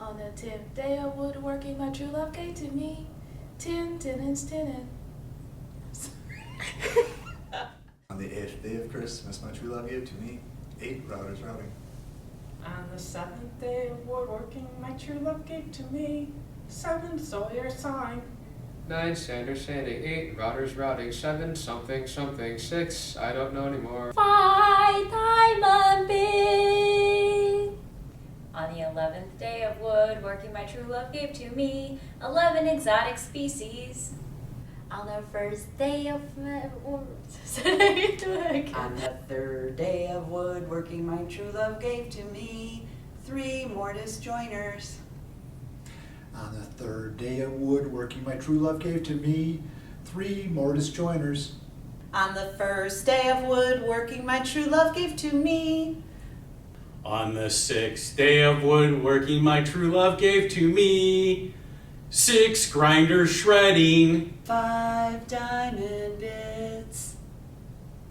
On the 10th day of woodworking, my true love gave to me 10 tenants, tenant. On the 8th day of Christmas, my true love gave to me 8 routers routing. On the 7th day of woodworking, my true love gave to me 7 Sawyer sawing. 9 Sanders sanding, 8 routers routing, 7 something something, 6 I don't know anymore. 5 diamond big. On the 11th day of woodworking, my true love gave to me 11 exotic species. On the first day of On the 3rd day of woodworking, my true love gave to me 3 mortise joiners. On the 3rd day of woodworking, my true love gave to me 3 mortise joiners. On the 1st day of woodworking, my true love gave to me. On the 6th day of woodworking, my true love gave to me 6 grinders shredding, 5 diamond bits,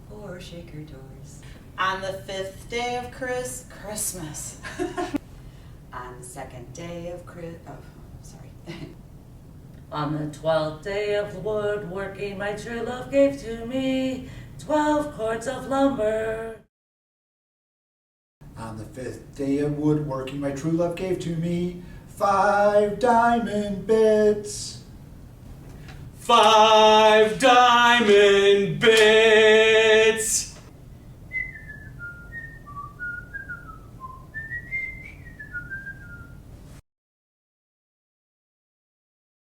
4 shaker doors. On the 5th day of Christmas. On the 2nd day of On the 12th day of woodworking, my true love gave to me 12 cords of lumber. On the 5th day of woodworking, my true love gave to me 5 diamond bits. 5 diamond